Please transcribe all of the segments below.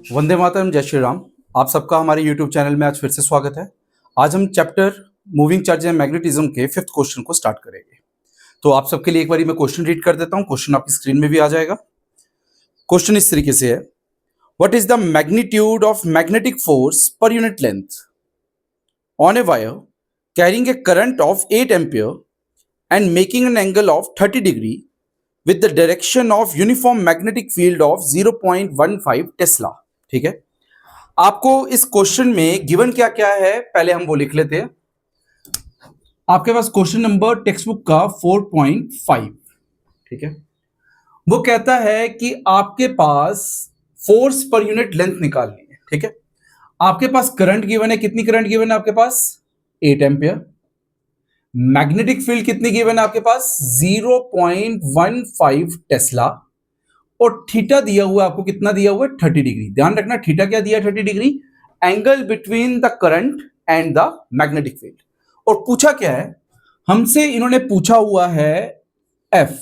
वंदे मातरम, जय श्री राम। आप सबका हमारे YouTube चैनल में आज फिर से स्वागत है। आज हम chapter moving charge and magnetism के 5th क्वेश्चन को स्टार्ट करेंगे। तो आप सबके लिए एक बार मैं क्वेश्चन रीड कर देता हूं। क्वेश्चन आपकी स्क्रीन में भी आ जाएगा। क्वेश्चन इस तरीके से है, what is the magnitude of magnetic force पर unit length on a wire carrying a current of 8 ampere and making an angle of 30 degree with the direction of uniform magnetic field of 0.15 Tesla. ठीक है, आपको इस question में given क्या क्या है पहले हम वो लिख लेते हैं। आपके पास क्वेश्चन नंबर टेक्स्ट बुक का 4.5, ठीक है, वो कहता है कि आपके पास फोर्स पर यूनिट लेंथ निकालनी है। ठीक है, आपके पास करंट गिवन है। कितनी करंट गिवन है आपके पास? 8 एम्पियर। मैग्नेटिक फील्ड कितनी गिवन है आपके पास? 0.15 टेस्ला। और थीटा दिया हुआ आपको कितना दिया हुआ है? 30 डिग्री। ध्यान रखना, थीटा क्या दिया? 30 degree, angle between the current and the magnetic field. और पूछा क्या है हमसे? इन्होंने पूछा हुआ है एफ,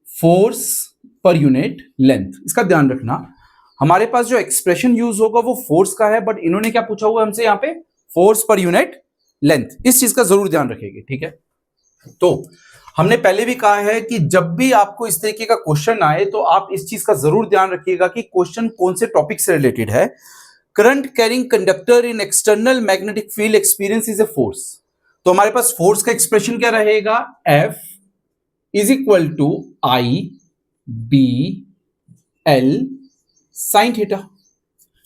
फोर्स पर यूनिट लेंथ। इसका ध्यान रखना, हमारे पास जो एक्सप्रेशन यूज होगा वो फोर्स का है, बट इन्होंने क्या पूछा हुआ हमसे? यहां पे फोर्स पर यूनिट लेंथ। इस चीज का जरूर ध्यान रखेंगे। ठीक है, तो हमने पहले भी कहा है कि जब भी आपको इस तरीके का क्वेश्चन आए तो आप इस चीज का जरूर ध्यान रखिएगा कि क्वेश्चन कौन से टॉपिक से रिलेटेड है। Current carrying conductor in external magnetic field experience is a force. तो हमारे पास फोर्स का एक्सप्रेशन क्या रहेगा? F is equal to I B L sine theta.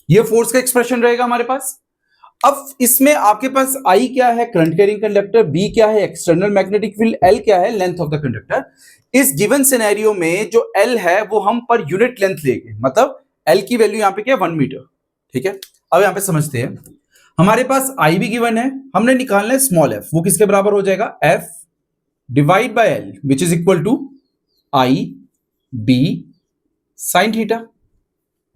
यह फोर्स का एक्सप्रेशन रहेगा हमारे पास। अब इसमें आपके पास I क्या है? Current carrying conductor. B क्या है? External magnetic field. L क्या है? Length of the conductor. इस गिवन सिनेरियो में जो L है वो हम पर यूनिट लेंथ लेंगे, मतलब L की वैल्यू यहां पे क्या है? 1 मीटर। ठीक है, अब यहां पे समझते हैं। हमारे पास I भी गिवन है, हमने निकालना है स्मॉल f। वो किसके बराबर हो जाएगा? F divide by L which is equal to I B sine theta.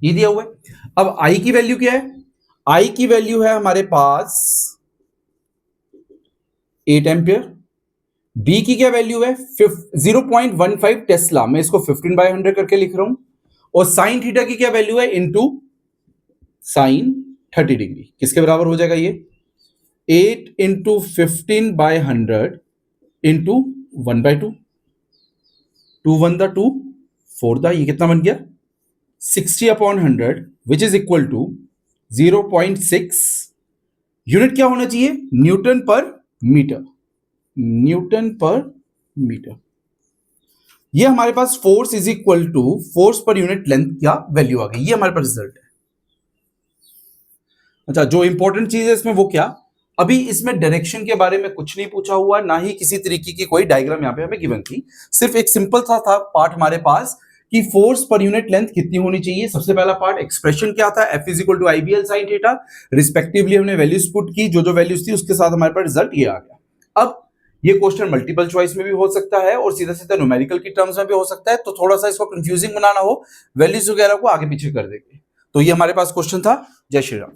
ये दिया हुआ है। अब I की वैल्यू क्या है? I की वैल्यू है हमारे पास 8 एम्पियर। B की क्या वैल्यू है? 0.15 टेस्ला। मैं इसको 15/100 करके लिख रहा हूं। और साइन थीटा की क्या वैल्यू है? Into sine 30 degree. किसके बराबर हो जाएगा ये? 8 इंटू 15/100 इंटू 1/2। 2 1 द 2 4 द, ये कितना बन गया? 60/100 which is equal to 0.6। Unit क्या होना चाहिए? न्यूटन पर मीटर। न्यूटन पर मीटर। ये हमारे पास force is equal to force पर यूनिट लेंथ क्या वैल्यू आ गई। ये हमारे पास रिजल्ट है। अच्छा, जो इंपॉर्टेंट चीज है इसमें वो क्या? अभी इसमें डायरेक्शन के बारे में कुछ नहीं पूछा हुआ, ना ही किसी तरीके की कोई डायग्राम यहां पे हमें गिवन थी। सिर्फ एक सिंपल था पार्ट हमारे पास कि फोर्स पर यूनिट लेंथ कितनी होनी चाहिए। सबसे पहला पार्ट एक्सप्रेशन क्या था? F is equal to I B L sine theta. Respectively हमने वैल्यूज पुट की, जो वैल्यूज थी उसके साथ हमारे पास रिजल्ट ये आ गया। अब ये क्वेश्चन मल्टीपल चॉइस में भी हो सकता है और सीधा सीधा न्यूमेरिकल की टर्म्स में भी हो सकता है, तो थोड़ा सा इसको कंफ्यूजिंग बनाना हो, वैल्यूज वगैरह को आगे पीछे कर देंगे। तो ये हमारे पास क्वेश्चन था। जय श्री राम।